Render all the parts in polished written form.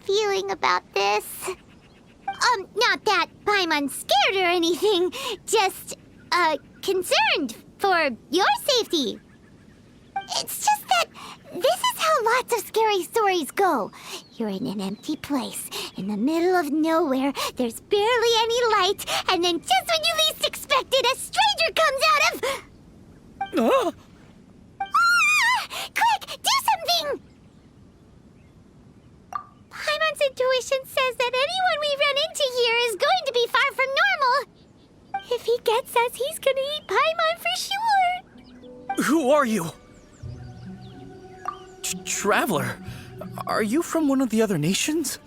feeling about this. Not that Paimon's scared or anything, just, concerned for your safety. It's just that this is how lots of scary stories go. You're in an empty place, in the middle of nowhere, there's barely any light, and then just when you least expect it, a stranger comes out of... Quick, do something! Paimon's intuition says that anyone we run into here is going to be far from normal. If he gets us, he's gonna eat Paimon for sure. Who are you? Traveler, are you from one of the other nations?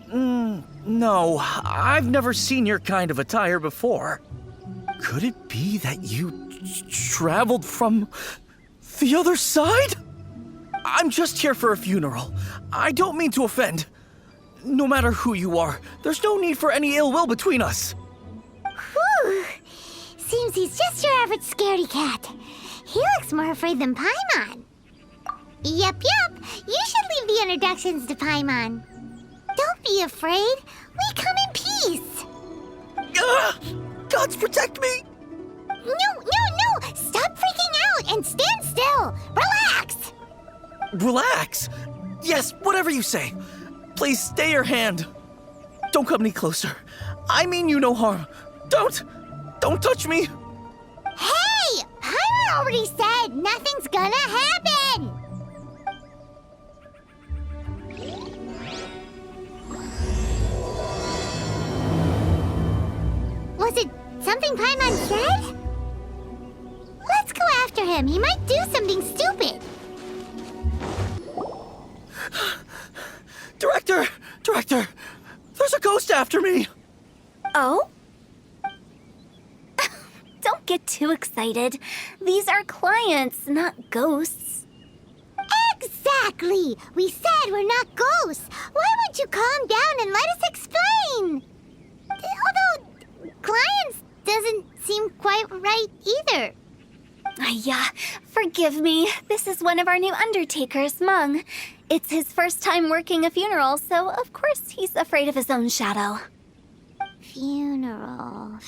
No, I've never seen your kind of attire before. Could it be that you traveled from the other side? I'm just here for a funeral. I don't mean to offend. No matter who you are, there's no need for any ill will between us. Whew. Seems he's just your average scaredy cat. He looks more afraid than Paimon. Yep. You should leave the introductions to Paimon. Don't be afraid. We come in peace. Gods protect me! No! Stop freaking out and stand still. Relax. Relax. Yes, whatever you say. Please stay your hand. Don't come any closer. I mean you no harm. Don't touch me. Hey! Paimon already said nothing's gonna happen. Was it something Paimon said? Let's go after him. He might do something stupid. Director, there's a ghost after me. Oh? Don't get too excited. These are clients, not ghosts. Exactly! We said we're not ghosts. Why won't you calm down and let us explain? Although, clients doesn't seem quite right either. Yeah, forgive me. This is one of our new undertakers, Meng. It's his first time working a funeral, so of course he's afraid of his own shadow. Funeral.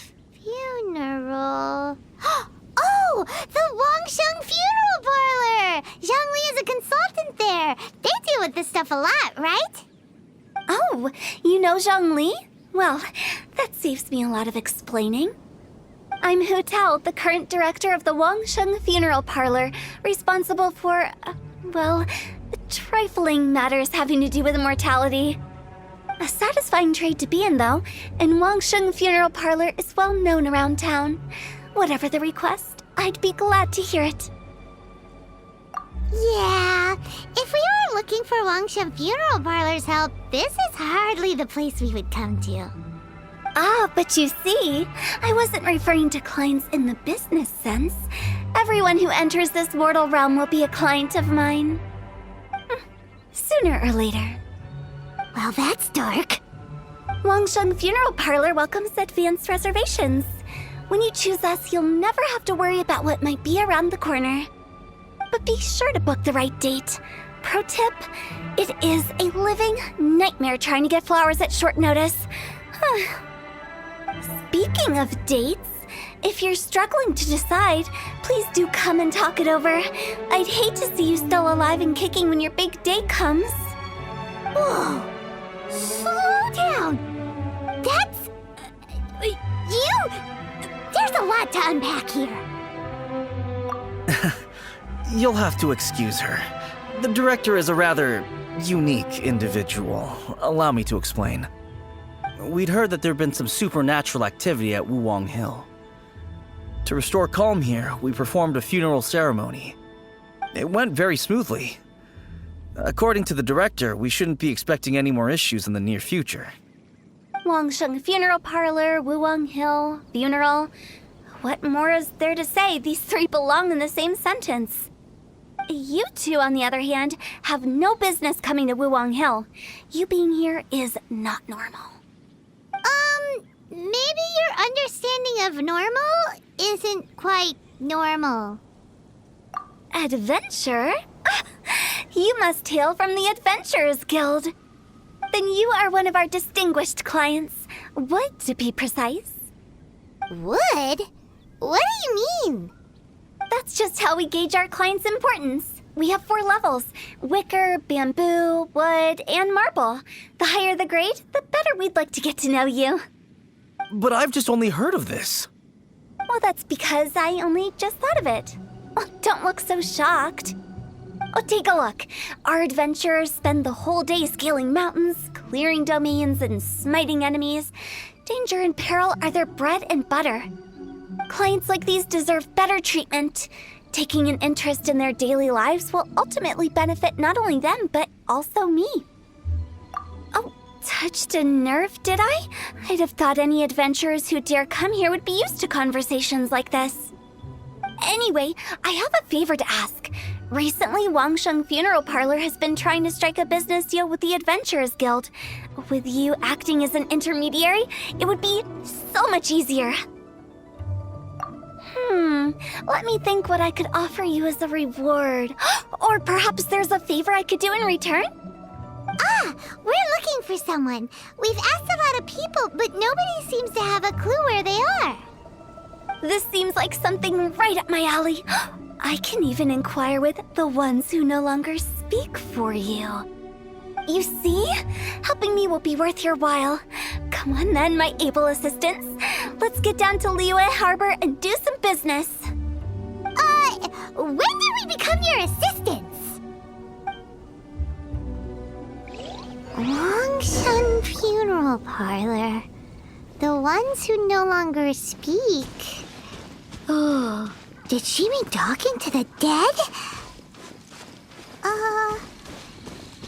Oh! The Wangsheng Funeral Parlor! Zhongli is a consultant there. They deal with this stuff a lot, right? Oh, you know Zhongli? Well, that saves me a lot of explaining. I'm Hu Tao, the current director of the Wangsheng Funeral Parlor, responsible for, trifling matters having to do with immortality. A satisfying trade to be in, though, and Wangsheng Funeral Parlor is well known around town. Whatever the request, I'd be glad to hear it. Yeah, if we were looking for Wangsheng Funeral Parlor's help, this is hardly the place we would come to. Ah, but you see, I wasn't referring to clients in the business sense. Everyone who enters this mortal realm will be a client of mine. Sooner or later. Well, that's dark. Wangsheng Funeral Parlor welcomes advanced reservations. When you choose us, you'll never have to worry about what might be around the corner. But be sure to book the right date. Pro tip, it is a living nightmare trying to get flowers at short notice. Speaking of dates, if you're struggling to decide, please do come and talk it over. I'd hate to see you still alive and kicking when your big day comes. Whoa! Slow down! That's... you... There's a lot to unpack here. You'll have to excuse her. The director is a rather unique individual. Allow me to explain. We'd heard that there'd been some supernatural activity at Wuwang Hill. To restore calm here, we performed a funeral ceremony. It went very smoothly. According to the director, we shouldn't be expecting any more issues in the near future. Wangsheng Funeral Parlor, Wuwang Hill, funeral. What more is there to say? These three belong in the same sentence. You two, on the other hand, have no business coming to Wuwang Hill. You being here is not normal. Maybe your understanding of normal isn't quite normal. Adventure? You must hail from the Adventurers Guild. Then you are one of our distinguished clients. Wood, to be precise. Wood? What do you mean? That's just how we gauge our clients' importance. We have 4 levels: wicker, bamboo, wood, and marble. The higher the grade, the better we'd like to get to know you. But I've just only heard of this. Well, that's because I only just thought of it. Oh, don't look so shocked. Oh, take a look. Our adventurers spend the whole day scaling mountains, clearing domains, and smiting enemies. Danger and peril are their bread and butter. Clients like these deserve better treatment. Taking an interest in their daily lives will ultimately benefit not only them, but also me. Oh, touched a nerve, did I? I'd have thought any adventurers who dare come here would be used to conversations like this. Anyway, I have a favor to ask. Recently, Wangsheng Funeral Parlor has been trying to strike a business deal with the Adventurers Guild. With you acting as an intermediary, it would be so much easier. Let me think what I could offer you as a reward. Or perhaps there's a favor I could do in return? Ah, we're looking for someone. We've asked a lot of people, but nobody seems to have a clue where they are. This seems like something right up my alley. I can even inquire with the ones who no longer speak for you. You see? Helping me will be worth your while. Come on then, my able assistants. Let's get down to Liyue Harbor and do some business. When did we become your assistants? Wangshan Funeral Parlor. The ones who no longer speak. Oh, did she mean talking to the dead?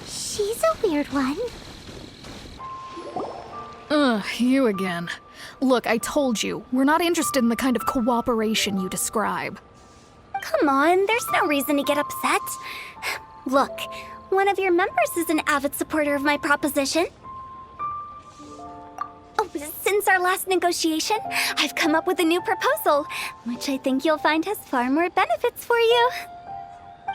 She's a weird one. Ugh, you again. Look, I told you, we're not interested in the kind of cooperation you describe. Come on, there's no reason to get upset. Look, one of your members is an avid supporter of my proposition. Oh, since our last negotiation, I've come up with a new proposal, which I think you'll find has far more benefits for you.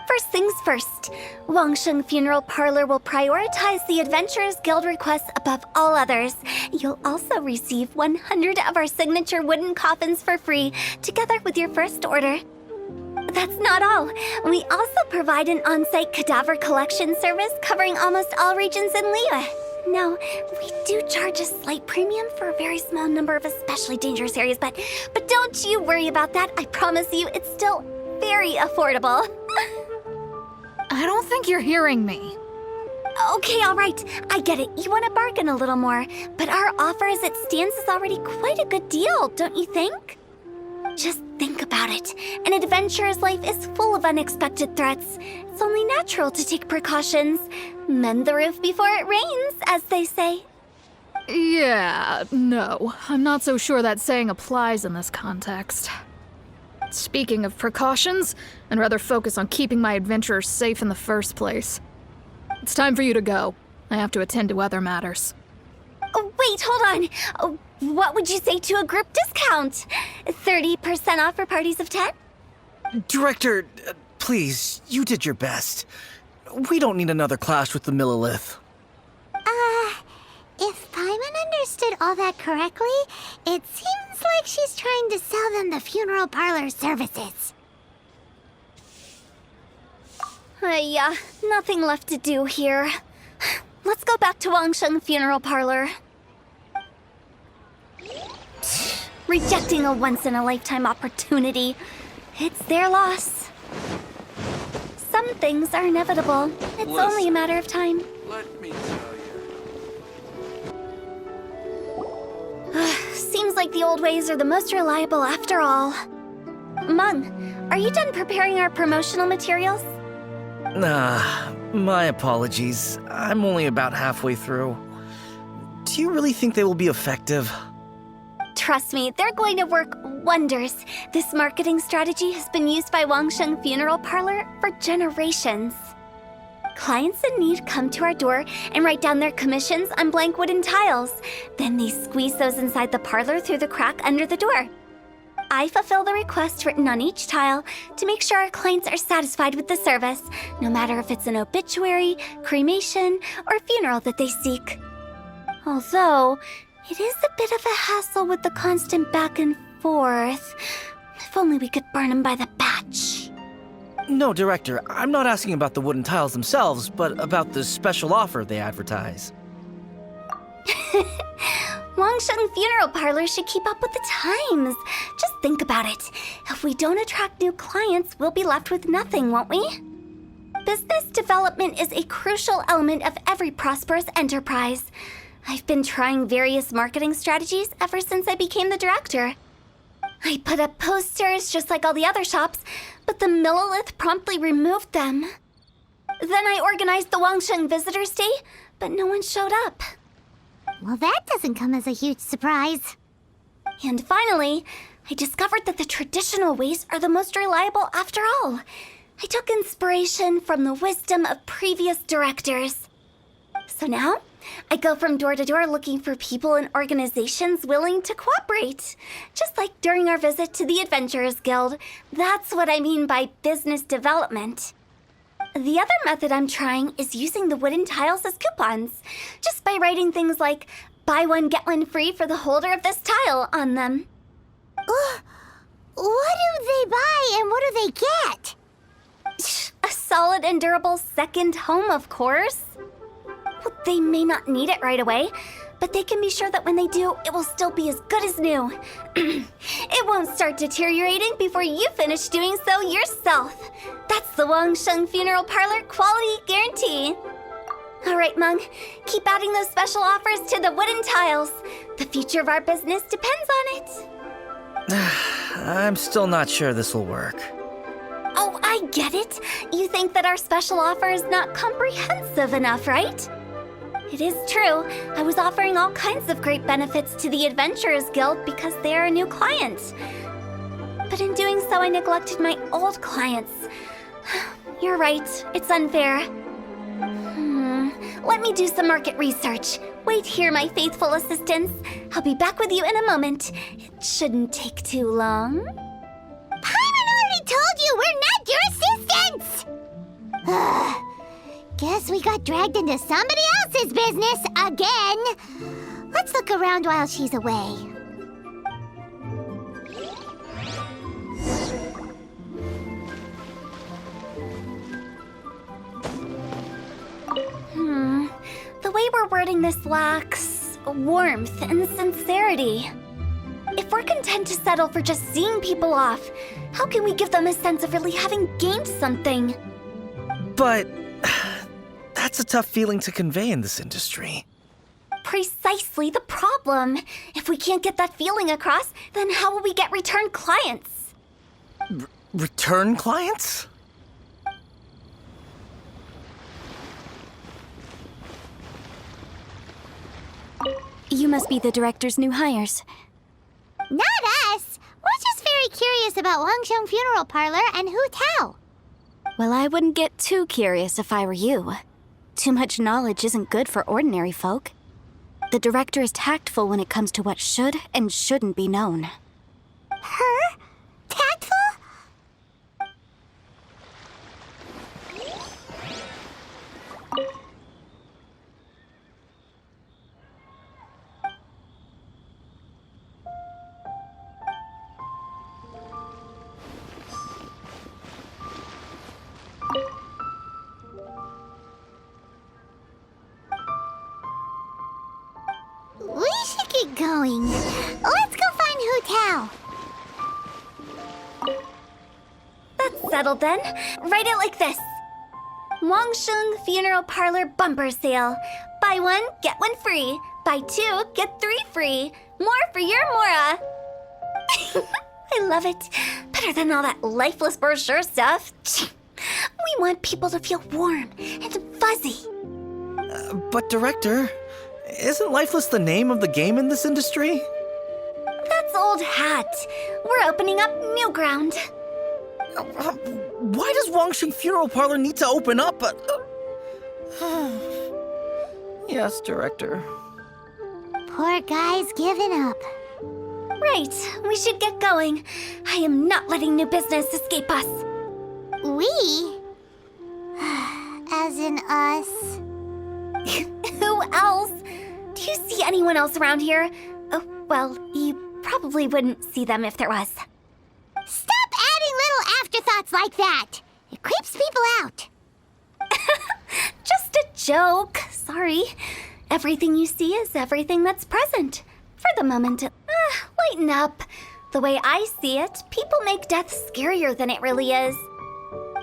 First things first, Wangsheng Funeral Parlor will prioritize the Adventurers Guild requests above all others. You'll also receive 100 of our signature wooden coffins for free, together with your first order. That's not all. We also provide an on-site cadaver collection service covering almost all regions in Liyue. Now, we do charge a slight premium for a very small number of especially dangerous areas, but don't you worry about that. I promise you, it's still very affordable. I don't think you're hearing me. Okay, all right. I get it. You want to bargain a little more, but our offer as it stands is already quite a good deal, don't you think? Just think about it. An adventurer's life is full of unexpected threats. It's only natural to take precautions. Mend the roof before it rains, as they say. Yeah, no. I'm not so sure that saying applies in this context. Speaking of precautions, I'd rather focus on keeping my adventurers safe in the first place. It's time for you to go. I have to attend to other matters. Oh, wait, hold on. Oh, what would you say to a group discount? 30% off for parties of 10? Director, please, you did your best. We don't need another clash with the Millilith. If Paimon understood all that correctly, it seems like she's trying to sell them the funeral parlor services. Yeah, nothing left to do here. Let's go back to Wangsheng Funeral Parlor. Rejecting a once-in-a-lifetime opportunity. It's their loss. Some things are inevitable. It's only a matter of time. Let me tell you. Seems like the old ways are the most reliable after all. Mung, are you done preparing our promotional materials? My apologies. I'm only about halfway through. Do you really think they will be effective? Trust me, they're going to work wonders. This marketing strategy has been used by Wangsheng Funeral Parlor for generations. Clients in need come to our door and write down their commissions on blank wooden tiles. Then they squeeze those inside the parlor through the crack under the door. I fulfill the request written on each tile to make sure our clients are satisfied with the service, no matter if it's an obituary, cremation, or funeral that they seek. Although, it is a bit of a hassle with the constant back and forth. If only we could burn them by the batch. No, Director, I'm not asking about the wooden tiles themselves, but about the special offer they advertise. Wangsheng Funeral Parlor should keep up with the times. Just think about it. If we don't attract new clients, we'll be left with nothing, won't we? Business development is a crucial element of every prosperous enterprise. I've been trying various marketing strategies ever since I became the director. I put up posters just like all the other shops, but the Millilith promptly removed them. Then I organized the Wangsheng Visitors Day, but no one showed up. Well, that doesn't come as a huge surprise. And finally, I discovered that the traditional ways are the most reliable after all. I took inspiration from the wisdom of previous directors. So now, I go from door to door looking for people and organizations willing to cooperate. Just like during our visit to the Adventurers Guild. That's what I mean by business development. The other method I'm trying is using the wooden tiles as coupons, just by writing things like, buy one, get one free for the holder of this tile on them. What do they buy and what do they get? A solid and durable second home, of course. Well, they may not need it right away, but they can be sure that when they do, it will still be as good as new. It won't start deteriorating before you finish doing so yourself. That's the Wangsheng Funeral Parlor quality guarantee. All right, Mung, keep adding those special offers to the wooden tiles. The future of our business depends on it. I'm still not sure this will work. Oh, I get it. You think that our special offer is not comprehensive enough, right? It is true. I was offering all kinds of great benefits to the Adventurers Guild because they are a new client. But in doing so, I neglected my old clients. You're right. It's unfair. Let me do some market research. Wait here, my faithful assistants. I'll be back with you in a moment. It shouldn't take too long. Paimon already told you we're not your assistants! Guess we got dragged into somebody else's business again. Let's look around while she's away. The way we're wording this lacks warmth and sincerity. If we're content to settle for just seeing people off, how can we give them a sense of really having gained something? But that's a tough feeling to convey in this industry. Precisely the problem. If we can't get that feeling across, then how will we get return clients? Return clients? You must be the director's new hires. Not us! We're just very curious about Wangsheng Funeral Parlor and Hu Tao. Well, I wouldn't get too curious if I were you. Too much knowledge isn't good for ordinary folk. The director is tactful when it comes to what should and shouldn't be known. Her? Tactful? We should get going. Let's go find Hu Tao. That's settled then. Write it like this. Wangsheng Funeral Parlor Bumper Sale. Buy one, get one free. Buy two, get three free. More for your Mora. I love it. Better than all that lifeless brochure stuff. We want people to feel warm and fuzzy. But Director, isn't Lifeless the name of the game in this industry? That's old hat. We're opening up new ground. Why does Wangsheng Funeral Parlor need to open up? Yes, Director. Poor guy's given up. Right, we should get going. I am not letting new business escape us. We? As in us. Who else? Do you see anyone else around here? Oh, well, you probably wouldn't see them if there was. Stop adding little afterthoughts like that! It creeps people out. Just a joke. Sorry. Everything you see is everything that's present. For the moment, lighten up. The way I see it, people make death scarier than it really is.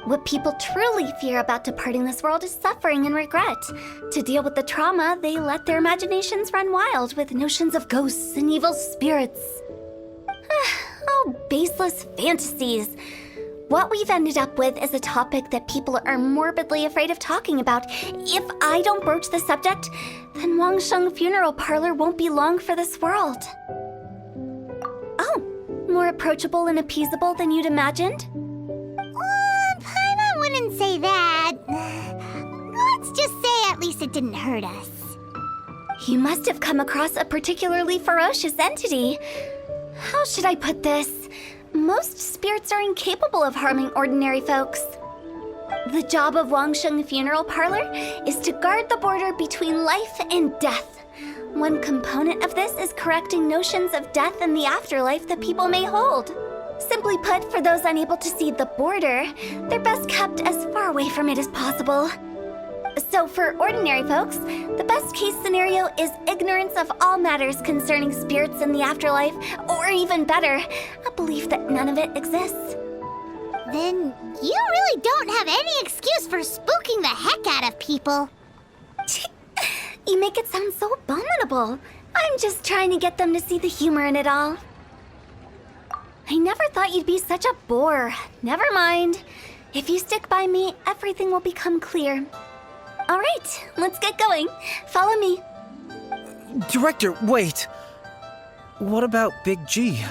What people truly fear about departing this world is suffering and regret. To deal with the trauma, they let their imaginations run wild with notions of ghosts and evil spirits. Oh, baseless fantasies. What we've ended up with is a topic that people are morbidly afraid of talking about. If I don't broach the subject, then Wangsheng Funeral Parlor won't be long for this world. Oh, more approachable and appeasable than you'd imagined? Paimon wouldn't say that. Let's just say at least it didn't hurt us. You must have come across a particularly ferocious entity. How should I put this? Most spirits are incapable of harming ordinary folks. The job of Wangsheng Funeral Parlor is to guard the border between life and death. One component of this is correcting notions of death and the afterlife that people may hold. Simply put, for those unable to see the border, they're best kept as far away from it as possible. So for ordinary folks, the best case scenario is ignorance of all matters concerning spirits in the afterlife, or even better, a belief that none of it exists. Then you really don't have any excuse for spooking the heck out of people. You make it sound so abominable. I'm just trying to get them to see the humor in it all. I never thought you'd be such a bore. Never mind. If you stick by me, everything will become clear. All right, let's get going. Follow me. Director, wait! What about Big G?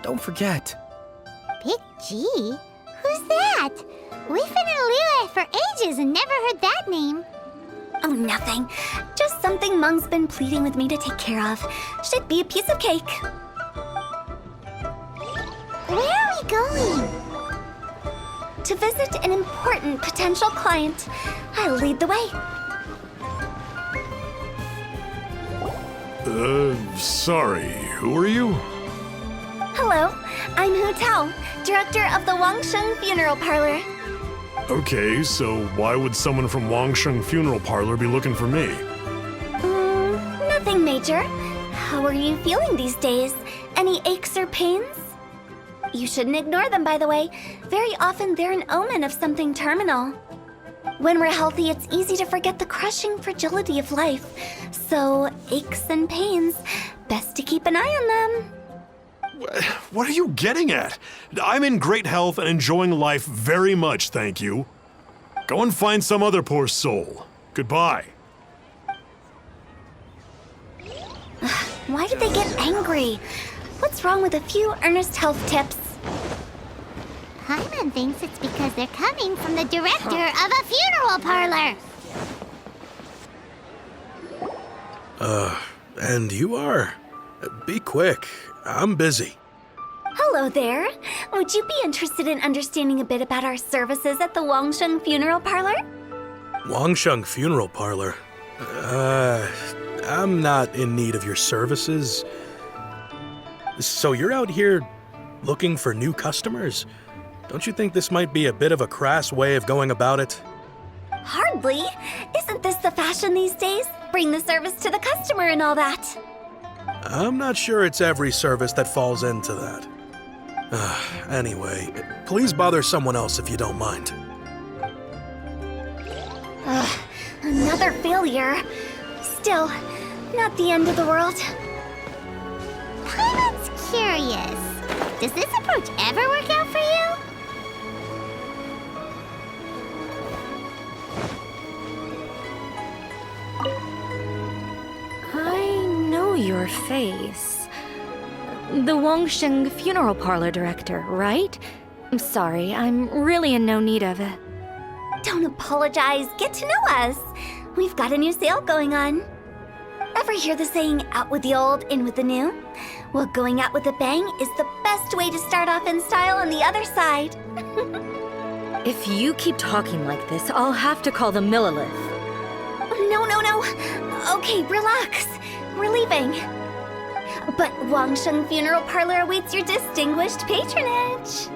Don't forget. Big G? Who's that? We've been in Liyue for ages and never heard that name. Oh, nothing. Just something Mung's been pleading with me to take care of. Should be a piece of cake. Where are we going? To visit an important potential client. I'll lead the way. Sorry, who are you? Hello, I'm Hu Tao, director of the Wangsheng Funeral Parlor. Okay, so why would someone from Wangsheng Funeral Parlor be looking for me? Nothing major. How are you feeling these days? Any aches or pains? You shouldn't ignore them, by the way. Very often they're an omen of something terminal. When we're healthy, it's easy to forget the crushing fragility of life. So, aches and pains, best to keep an eye on them. What are you getting at? I'm in great health and enjoying life very much, thank you. Go and find some other poor soul. Goodbye. Why did they get angry? What's wrong with a few earnest health tips? Paimon thinks it's because they're coming from the director of a funeral parlor. And you are? Be quick. I'm busy. Hello there. Would you be interested in understanding a bit about our services at the Wangsheng Funeral Parlor? Wangsheng Funeral Parlor? I'm not in need of your services. So you're out here looking for new customers? Don't you think this might be a bit of a crass way of going about it? Hardly. Isn't this the fashion these days? Bring the service to the customer and all that. I'm not sure it's every service that falls into that. Anyway, please bother someone else if you don't mind. Another failure. Still, not the end of the world. Paimon's curious. Does this approach ever work out for you? I know your face. The Wangsheng Funeral Parlor director, right? I'm sorry, I'm really in no need of it. Don't apologize. Get to know us. We've got a new sale going on. Ever hear the saying, out with the old, in with the new? Well, going out with a bang is the best way to start off in style on the other side. If you keep talking like this, I'll have to call the Millilith. No. Okay, relax. We're leaving. But Wangsheng Funeral Parlor awaits your distinguished patronage.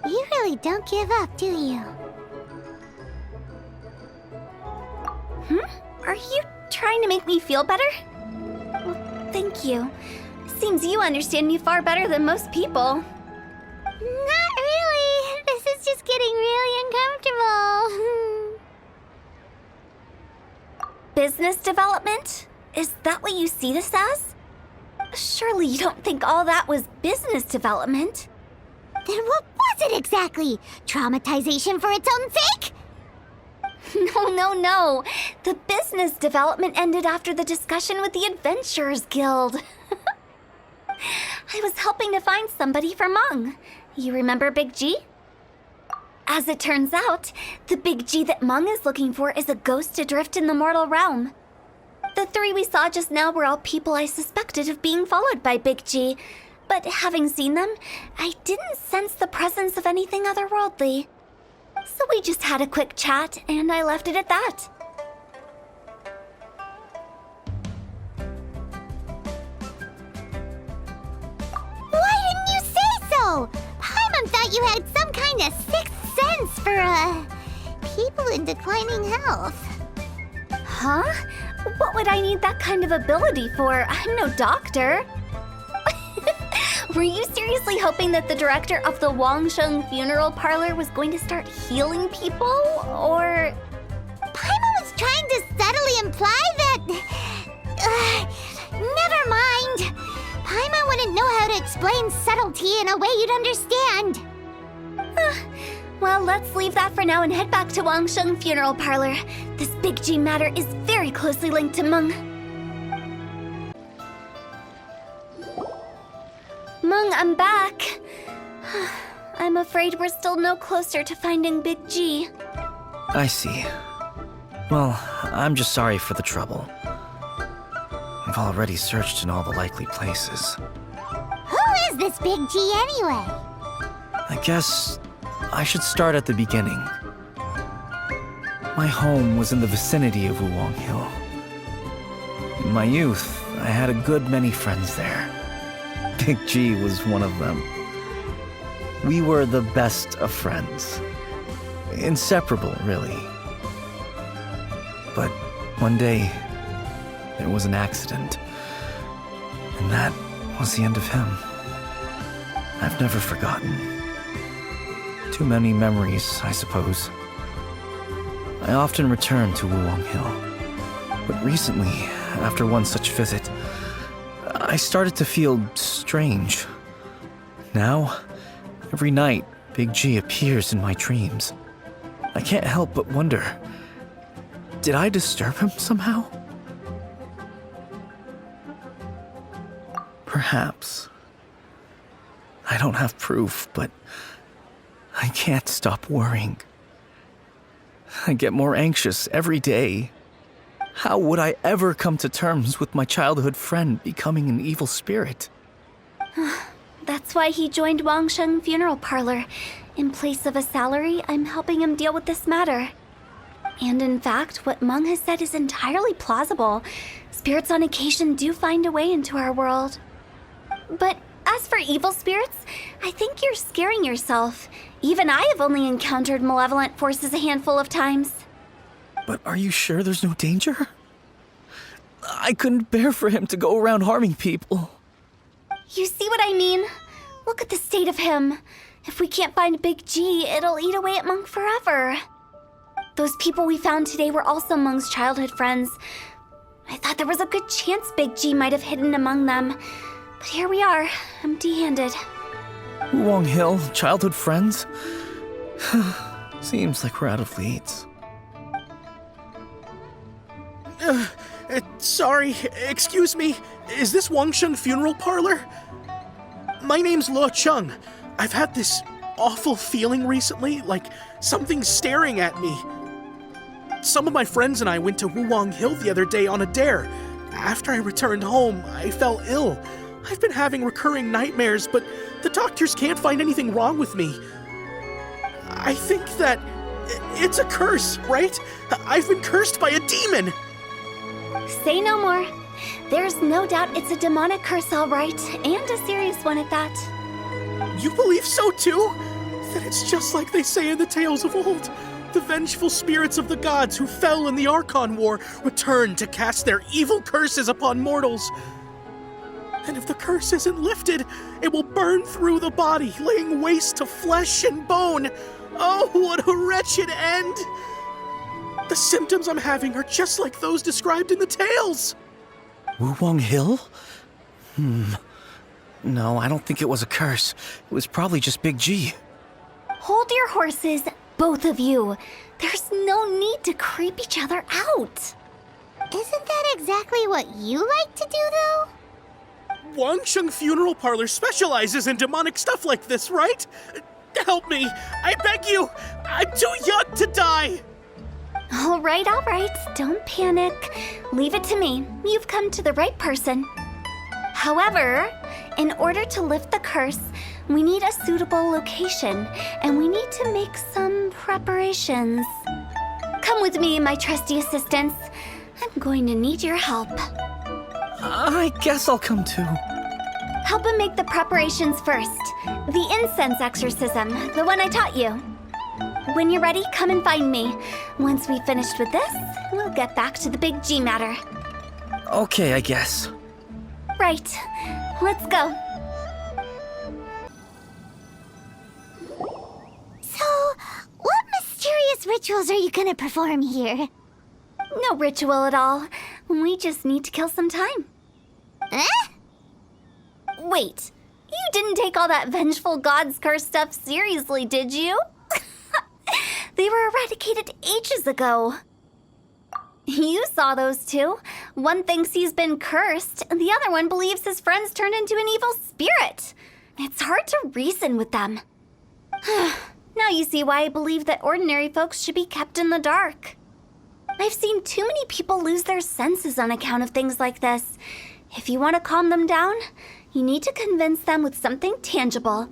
You really don't give up, do you? Are you trying to make me feel better? Well, thank you. Seems you understand me far better than most people. Not really. This is just getting really uncomfortable. Business development? Is that what you see this as? Surely you don't think all that was business development? Then what was it exactly? Traumatization for its own sake? No. The business development ended after the discussion with the Adventurers Guild. I was helping to find somebody for Meng. You remember Big G? As it turns out, the Big G that Meng is looking for is a ghost adrift in the mortal realm. The three we saw just now were all people I suspected of being followed by Big G, but having seen them, I didn't sense the presence of anything otherworldly. So we just had a quick chat, and I left it at that. Why didn't you say so? Paimon thought you had some kind of sixth sense for, people in declining health. Huh? What would I need that kind of ability for? I'm no doctor. Were you seriously hoping that the director of the Wangsheng Funeral Parlor was going to start healing people, or...? Paimon was trying to subtly imply that... never mind. Paimon wouldn't know how to explain subtlety in a way you'd understand. Well, let's leave that for now and head back to Wangsheng Funeral Parlor. This Big G matter is very closely linked to Meng. Meng, I'm back. I'm afraid we're still no closer to finding Big G. I see. Well, I'm just sorry for the trouble. I've already searched in all the likely places. Who is this Big G anyway? I guess I should start at the beginning. My home was in the vicinity of Wulong Hill. In my youth, I had a good many friends there. Big G was one of them. We were the best of friends. Inseparable, really. But one day, there was an accident. And that was the end of him. I've never forgotten. Too many memories, I suppose. I often return to Wulong Hill. But recently, after one such visit, I started to feel strange. Now, every night, Big G appears in my dreams. I can't help but wonder, did I disturb him somehow? Perhaps. I don't have proof, but I can't stop worrying. I get more anxious every day. How would I ever come to terms with my childhood friend becoming an evil spirit? That's why he joined Wangsheng Funeral Parlor. In place of a salary, I'm helping him deal with this matter. And in fact, what Meng has said is entirely plausible. Spirits on occasion do find a way into our world. But as for evil spirits, I think you're scaring yourself. Even I have only encountered malevolent forces a handful of times. But are you sure there's no danger? I couldn't bear for him to go around harming people. You see what I mean? Look at the state of him. If we can't find Big G, it'll eat away at Meng forever. Those people we found today were also Meng's childhood friends. I thought there was a good chance Big G might have hidden among them. But here we are, empty-handed. Wulong Hill, childhood friends? Seems like we're out of leads. Sorry, excuse me. Is this Wangsheng Funeral Parlor? My name's Luo Chung. I've had this awful feeling recently, like something's staring at me. Some of my friends and I went to Wulong Hill the other day on a dare. After I returned home, I fell ill. I've been having recurring nightmares, but the doctors can't find anything wrong with me. I think that it's a curse, right? I've been cursed by a demon. Say no more. There's no doubt it's a demonic curse, all right, and a serious one at that. You believe so too? That it's just like they say in the tales of old. The vengeful spirits of the gods who fell in the Archon War return to cast their evil curses upon mortals. And if the curse isn't lifted, it will burn through the body, laying waste to flesh and bone. Oh, what a wretched end! The symptoms I'm having are just like those described in the tales. Wuwang Hill? No, I don't think it was a curse. It was probably just Big G. Hold your horses, both of you. There's no need to creep each other out. Isn't that exactly what you like to do, though? Wangsheng Funeral Parlor specializes in demonic stuff like this, right? Help me! I beg you! I'm too young to die! All right. Don't panic. Leave it to me. You've come to the right person. However, in order to lift the curse, we need a suitable location, and we need to make some preparations. Come with me, my trusty assistants. I'm going to need your help. I guess I'll come too. Help him make the preparations first. The incense exorcism, the one I taught you. When you're ready, come and find me. Once we've finished with this, we'll get back to the Big G matter. Okay, I guess. Right. Let's go. So, what mysterious rituals are you gonna perform here? No ritual at all. We just need to kill some time. Eh? Wait, you didn't take all that vengeful god's curse stuff seriously, did you? They were eradicated ages ago. You saw those two. One thinks he's been cursed, and the other one believes his friends turned into an evil spirit. It's hard to reason with them. Now you see why I believe that ordinary folks should be kept in the dark. I've seen too many people lose their senses on account of things like this. If you want to calm them down, you need to convince them with something tangible.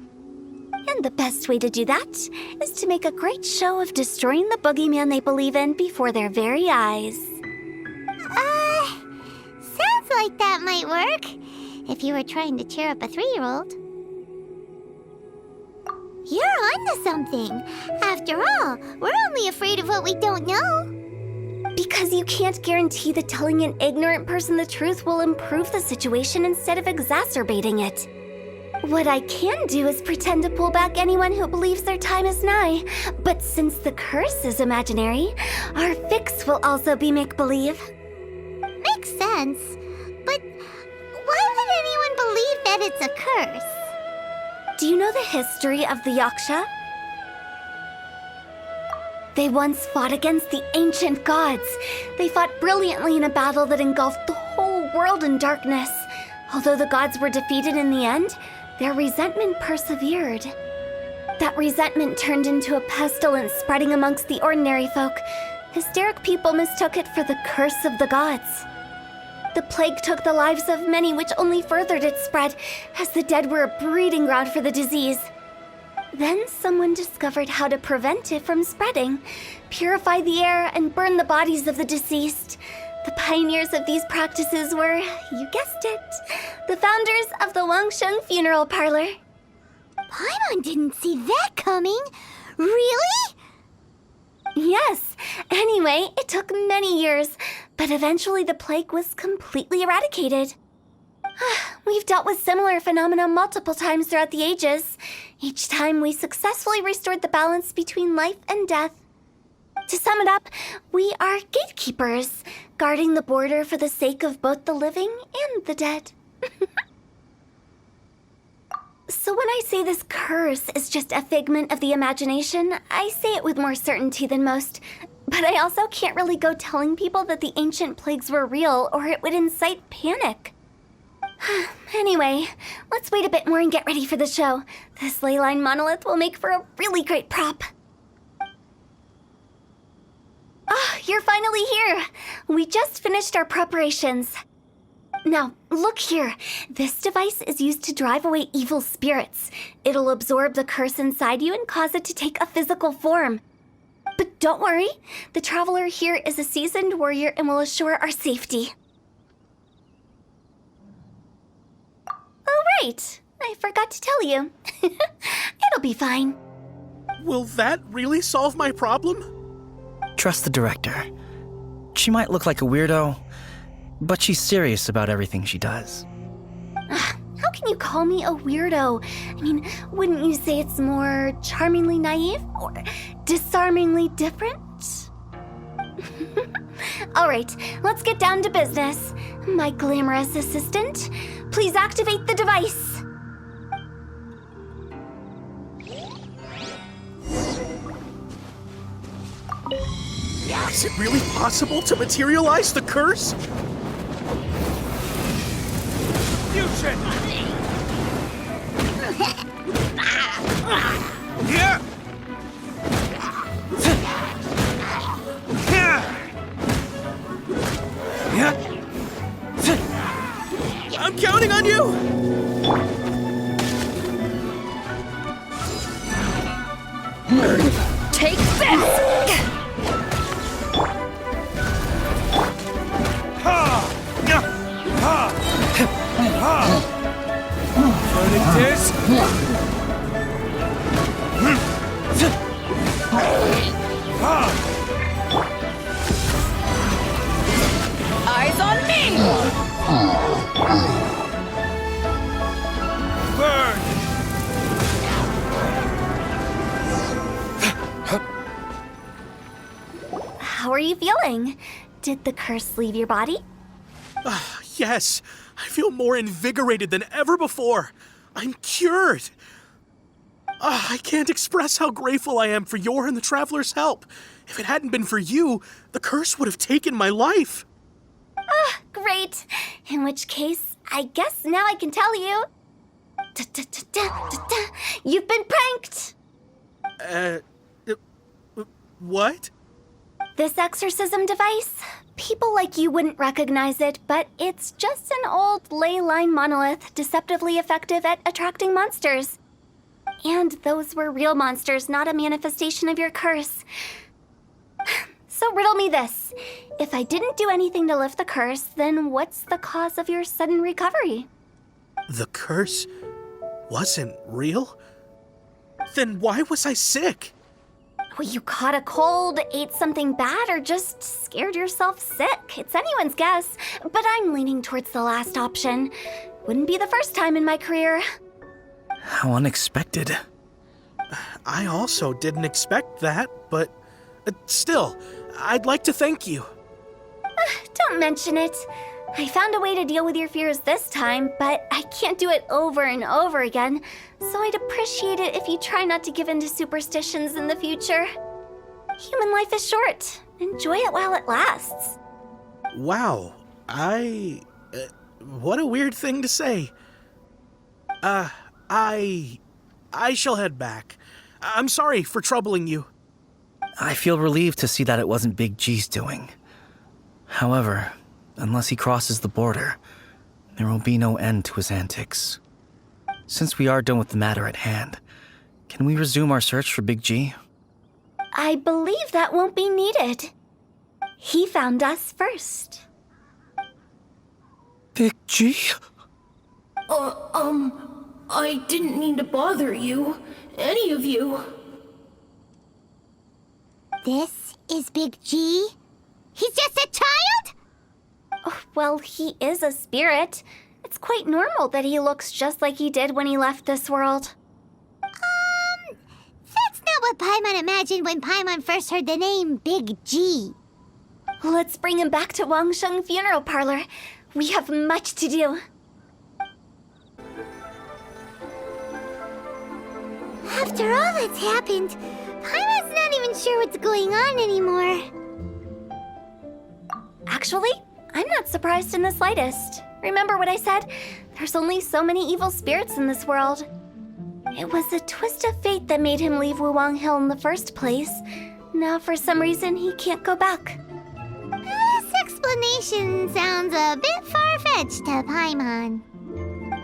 And the best way to do that is to make a great show of destroying the boogeyman they believe in before their very eyes. Sounds like that might work. If you were trying to cheer up a 3-year-old. You're onto something. After all, we're only afraid of what we don't know. Because you can't guarantee that telling an ignorant person the truth will improve the situation instead of exacerbating it. What I can do is pretend to pull back anyone who believes their time is nigh. But since the curse is imaginary, our fix will also be make-believe. Makes sense. But why would anyone believe that it's a curse? Do you know the history of the Yaksha? They once fought against the ancient gods. They fought brilliantly in a battle that engulfed the whole world in darkness. Although the gods were defeated in the end, their resentment persevered. That resentment turned into a pestilence spreading amongst the ordinary folk. Hysteric people mistook it for the curse of the gods. The plague took the lives of many, which only furthered its spread, as the dead were a breeding ground for the disease. Then someone discovered how to prevent it from spreading, purify the air, and burn the bodies of the deceased. The pioneers of these practices were, you guessed it, the founders of the Wangsheng Funeral Parlor. Paimon didn't see that coming. Really? Yes. Anyway, it took many years, but eventually the plague was completely eradicated. We've dealt with similar phenomena multiple times throughout the ages. Each time we successfully restored the balance between life and death. To sum it up, we are gatekeepers, guarding the border for the sake of both the living and the dead. So when I say this curse is just a figment of the imagination, I say it with more certainty than most. But I also can't really go telling people that the ancient plagues were real, or it would incite panic. Anyway, let's wait a bit more and get ready for the show. This ley line monolith will make for a really great prop. You're finally here. We just finished our preparations. Now, look here. This device is used to drive away evil spirits. It'll absorb the curse inside you and cause it to take a physical form. But don't worry, the traveler here is a seasoned warrior and will assure our safety. Oh, right. I forgot to tell you. It'll be fine. Will that really solve my problem? Trust the director. She might look like a weirdo, but she's serious about everything she does. How can you call me a weirdo? I mean, wouldn't you say it's more charmingly naive or disarmingly different? All right, let's get down to business. My glamorous assistant, please activate the device. Is it really possible to materialize the curse? Fusion! Yeah! I'm counting on you! Take this! Eyes on me! How are you feeling? Did the curse leave your body? Yes, I feel more invigorated than ever before. I'm cured. I can't express how grateful I am for your and the Traveler's help. If it hadn't been for you, the curse would have taken my life. Great. In which case, I guess now I can tell you. You've been pranked! What? This exorcism device, people like you wouldn't recognize it, but it's just an old ley line monolith deceptively effective at attracting monsters. And those were real monsters, not a manifestation of your curse. So riddle me this. If I didn't do anything to lift the curse, then what's the cause of your sudden recovery? The curse wasn't real? Then why was I sick? Well, you caught a cold, ate something bad, or just scared yourself sick. It's anyone's guess, but I'm leaning towards the last option. Wouldn't be the first time in my career. How unexpected. I also didn't expect that, but still, I'd like to thank you. Don't mention it. I found a way to deal with your fears this time, but I can't do it over and over again, so I'd appreciate it if you try not to give in to superstitions in the future. Human life is short. Enjoy it while it lasts. Wow, what a weird thing to say. I shall head back. I'm sorry for troubling you. I feel relieved to see that it wasn't Big G's doing. However, unless he crosses the border, there will be no end to his antics. Since we are done with the matter at hand, can we resume our search for Big G? I believe that won't be needed. He found us first. Big G? I didn't mean to bother you. Any of you. This is Big G? He's just a child? Oh, well, he is a spirit. It's quite normal that he looks just like he did when he left this world. That's not what Paimon imagined when Paimon first heard the name Big G. Let's bring him back to Wangsheng Funeral Parlor. We have much to do. After all that's happened, Paimon's not even sure what's going on anymore. Actually, I'm not surprised in the slightest. Remember what I said? There's only so many evil spirits in this world. It was a twist of fate that made him leave Wuwang Hill in the first place. Now, for some reason, he can't go back. This explains explanation sounds a bit far-fetched to Paimon.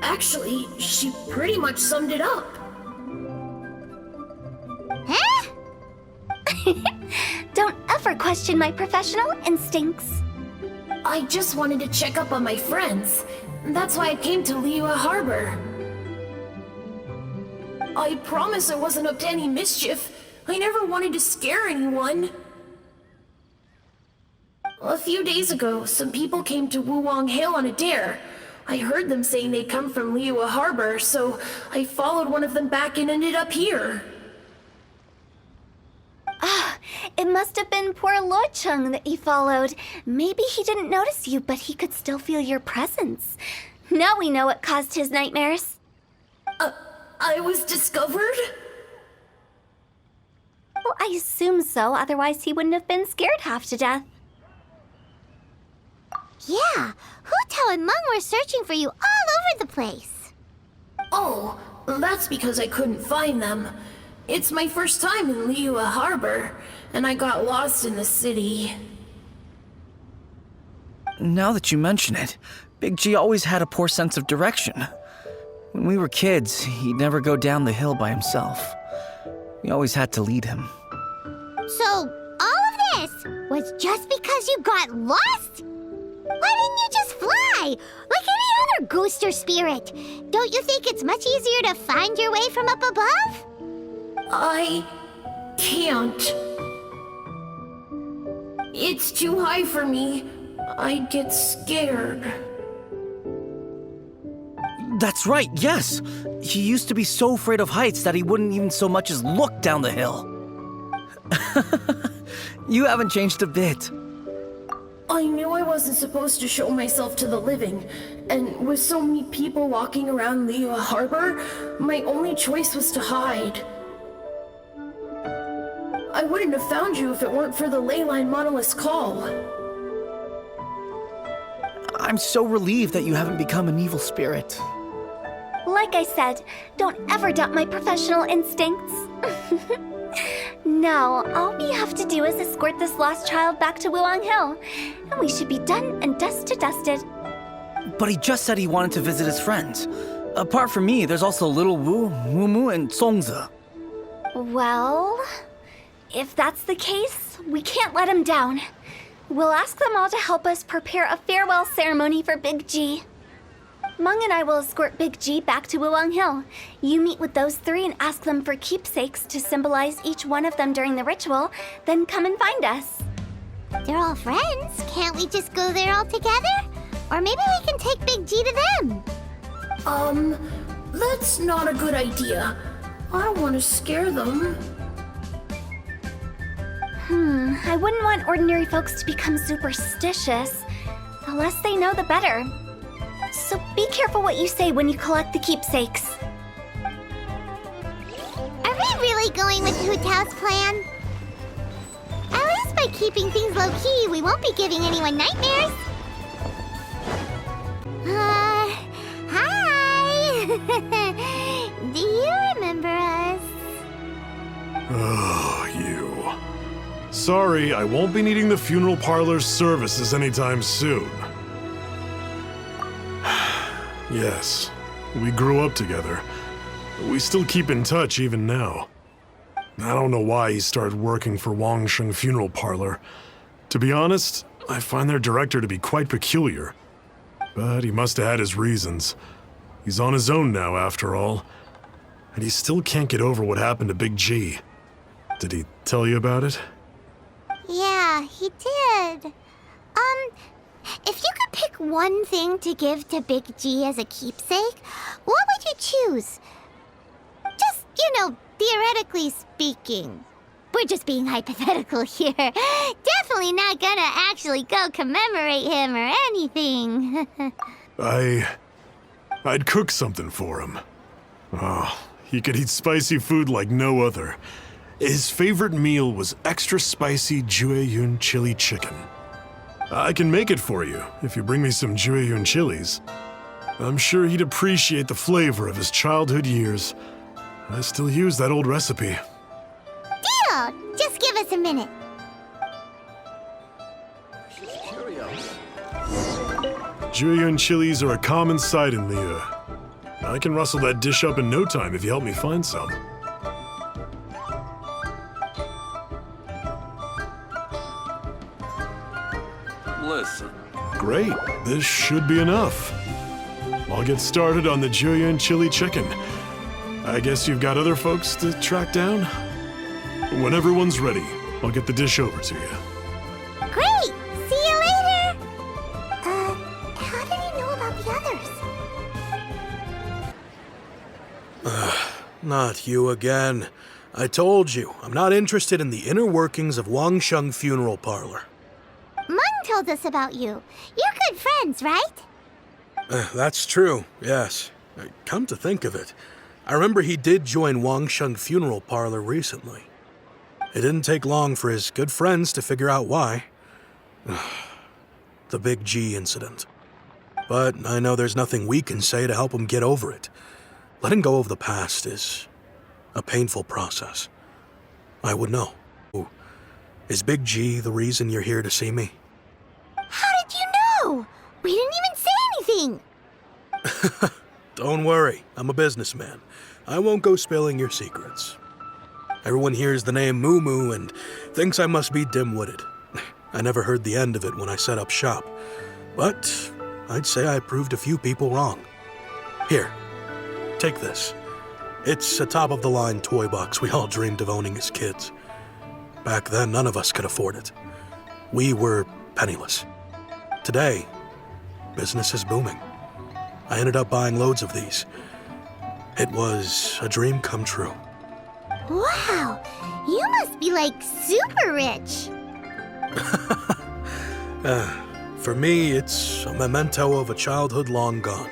Actually, she pretty much summed it up. Huh? Don't ever question my professional instincts. I just wanted to check up on my friends. That's why I came to Liyue Harbor. I promise I wasn't up to any mischief. I never wanted to scare anyone. A few days ago, some people came to Wuwang Hill on a dare. I heard them saying they'd come from Liyue Harbor, so I followed one of them back and ended up here. It must have been poor Lo Chung that you followed. Maybe he didn't notice you, but he could still feel your presence. Now we know what caused his nightmares. I was discovered? Well, I assume so, otherwise he wouldn't have been scared half to death. Yeah, Hu Tao and Meng were searching for you all over the place. Oh, that's because I couldn't find them. It's my first time in Liyue Harbor, and I got lost in the city. Now that you mention it, Big G always had a poor sense of direction. When we were kids, he'd never go down the hill by himself. We always had to lead him. So, all of this was just because you got lost? Why didn't you just fly? Like any other ghost or spirit? Don't you think it's much easier to find your way from up above? I can't. It's too high for me. I'd get scared. That's right, yes! He used to be so afraid of heights that he wouldn't even so much as look down the hill. You haven't changed a bit. I knew I wasn't supposed to show myself to the living, and with so many people walking around Liyue Harbor, my only choice was to hide. I wouldn't have found you if it weren't for the Leyline Monolith's call. I'm so relieved that you haven't become an evil spirit. Like I said, don't ever doubt my professional instincts. Now, all we have to do is escort this lost child back to Wuwang Hill, and we should be done and dust to dusted. But he just said he wanted to visit his friends. Apart from me, there's also Little Wu, Mumu, and Songzi. Well, if that's the case, we can't let him down. We'll ask them all to help us prepare a farewell ceremony for Big G. Meng and I will escort Big G back to Wuwang Hill. You meet with those three and ask them for keepsakes to symbolize each one of them during the ritual, then come and find us. They're all friends. Can't we just go there all together? Or maybe we can take Big G to them. That's not a good idea. I don't want to scare them. I wouldn't want ordinary folks to become superstitious. The less they know, the better. So be careful what you say when you collect the keepsakes. Are we really going with Hu Tao's plan? At least by keeping things low-key, we won't be giving anyone nightmares. Hi! Do you remember us? Oh, you. Sorry, I won't be needing the funeral parlor's services anytime soon. Yes, we grew up together. We still keep in touch even now. I don't know why he started working for Wangsheng Funeral Parlor. To be honest, I find their director to be quite peculiar. But he must have had his reasons. He's on his own now, after all. And he still can't get over what happened to Big G. Did he tell you about it? Yeah, he did. If you could pick one thing to give to Big G as a keepsake, what would you choose? Just, theoretically speaking. We're just being hypothetical here. Definitely not gonna actually go commemorate him or anything. I'd cook something for him. Oh, he could eat spicy food like no other. His favorite meal was extra spicy Jueyun chili chicken. I can make it for you if you bring me some Jueyun chilies. I'm sure he'd appreciate the flavor of his childhood years. I still use that old recipe. Deal! Just give us a minute. She's curious. Julian chilies are a common sight in Liyue. I can rustle that dish up in no time if you help me find some. Listen. Great, this should be enough. I'll get started on the Julian chili chicken. I guess you've got other folks to track down? When everyone's ready, I'll get the dish over to you. Great! See you later! How did he know about the others? Not you again. I told you, I'm not interested in the inner workings of Wangsheng Funeral Parlor. Mung told us about you. You're good friends, right? That's true, yes. Come to think of it, I remember he did join Wangsheng Funeral Parlor recently. It didn't take long for his good friends to figure out why. The Big G incident. But I know there's nothing we can say to help him get over it. Letting go of the past is a painful process. I would know. Is Big G the reason you're here to see me? How did you know? We didn't even say anything. Don't worry, I'm a businessman. I won't go spilling your secrets. Everyone hears the name Moo Moo and thinks I must be dim-witted. I never heard the end of it when I set up shop. But I'd say I proved a few people wrong. Here, take this. It's a top-of-the-line toy box we all dreamed of owning as kids. Back then, none of us could afford it. We were penniless. Today, business is booming. I ended up buying loads of these. It was a dream come true. Wow, you must be like super rich. For me, it's a memento of a childhood long gone.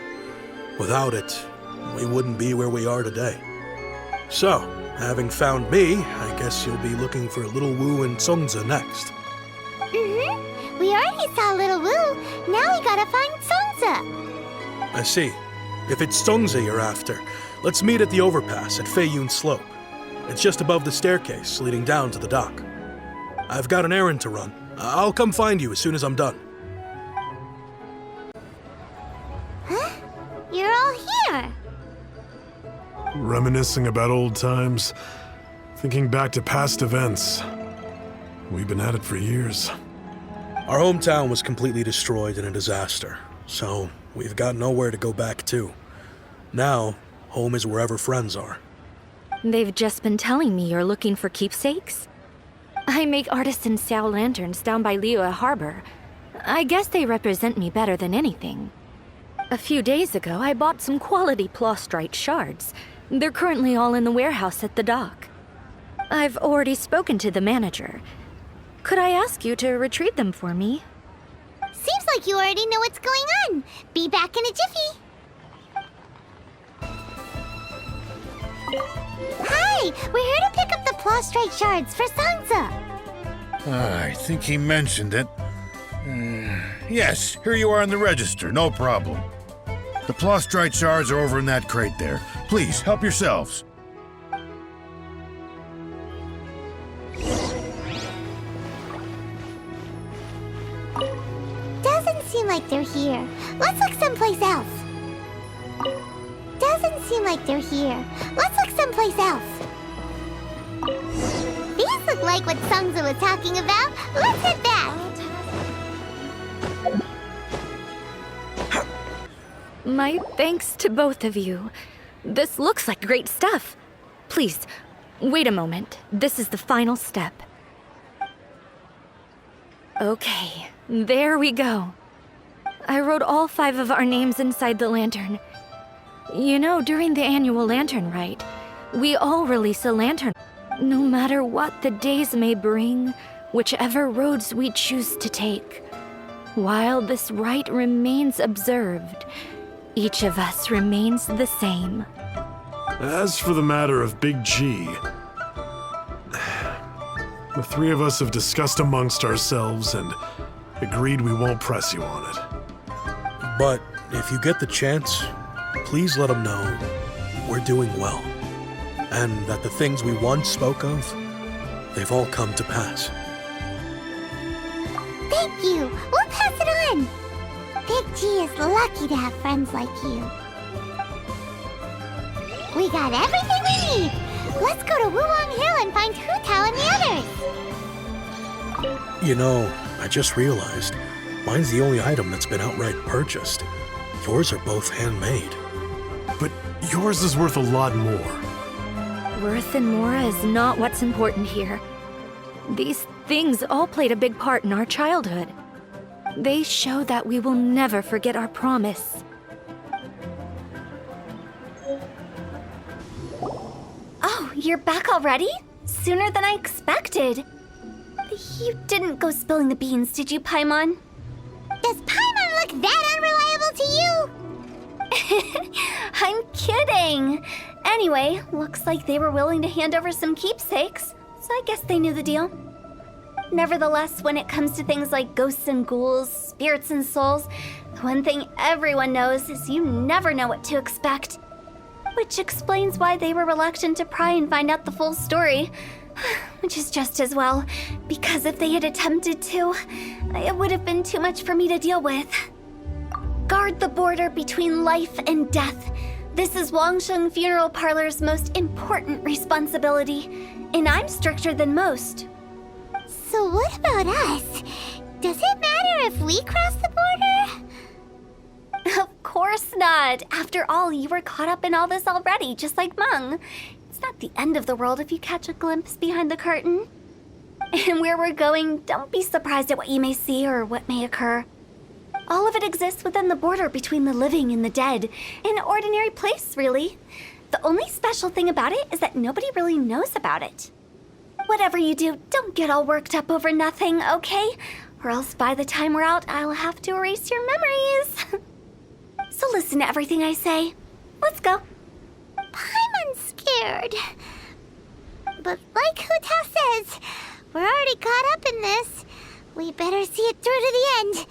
Without it, we wouldn't be where we are today. So, having found me, I guess you'll be looking for Little Wu and Songza next. Mm-hmm. We already saw Little Wu. Now we gotta find Songza. I see. If it's Songza you're after, let's meet at the overpass at Feiyun Slope. It's just above the staircase leading down to the dock. I've got an errand to run. I'll come find you as soon as I'm done. Huh? You're all here. Reminiscing about old times, thinking back to past events. We've been at it for years. Our hometown was completely destroyed in a disaster, so we've got nowhere to go back to. Now, home is wherever friends are. They've just been telling me you're looking for keepsakes. I make artisan Xiao lanterns down by Liyue Harbor. I guess they represent me better than anything. A few days ago, I bought some quality plastrite shards. They're currently all in the warehouse at the dock. I've already spoken to the manager. Could I ask you to retrieve them for me? Seems like you already know what's going on. Be back in a jiffy. Hi, we're here to pick up the plastrite shards for Songza. I think he mentioned it. Yes, here you are on the register, no problem. The plastrite shards are over in that crate there. Please, help yourselves. Doesn't seem like they're here. Let's look someplace else. Doesn't seem like they're here. Let's look someplace else. These look like what Songza was talking about. Let's head back. My thanks to both of you. This looks like great stuff. Please, wait a moment. This is the final step. Okay, there we go. I wrote all 5 of our names inside the lantern. You know, during the annual lantern rite, we all release a lantern. No matter what the days may bring, whichever roads we choose to take. While this rite remains observed, each of us remains the same. As for the matter of Big G, the 3 of us have discussed amongst ourselves and agreed we won't press you on it. But if you get the chance, please let him know we're doing well, and that the things we once spoke of, they've all come to pass. Thank you. We'll pass it on. Big She is lucky to have friends like you. We got everything we need. Let's go to Wulong Hill and find Hu Tao and the others. You know, I just realized, mine's the only item that's been outright purchased. Yours are both handmade. But yours is worth a lot more. Worth and more is not what's important here. These things all played a big part in our childhood. They show that we will never forget our promise. Oh, you're back already? Sooner than I expected. You didn't go spilling the beans, did you, Paimon? Does Paimon look that unreliable to you? I'm kidding. Anyway, looks like they were willing to hand over some keepsakes, so I guess they knew the deal. Nevertheless, when it comes to things like ghosts and ghouls, spirits and souls, the one thing everyone knows is you never know what to expect. Which explains why they were reluctant to pry and find out the full story. Which is just as well, because if they had attempted to, it would have been too much for me to deal with. Guard the border between life and death. This is Wangsheng Funeral Parlor's most important responsibility, and I'm stricter than most. So what about us? Does it matter if we cross the border? Of course not. After all, you were caught up in all this already, just like Meng. It's not the end of the world if you catch a glimpse behind the curtain. And where we're going, don't be surprised at what you may see or what may occur. All of it exists within the border between the living and the dead. An ordinary place, really. The only special thing about it is that nobody really knows about it. Whatever you do, don't get all worked up over nothing, okay? Or else by the time we're out, I'll have to erase your memories. So listen to everything I say. Let's go. Paimon's scared. But like Hu Tao says, we're already caught up in this. We better see it through to the end.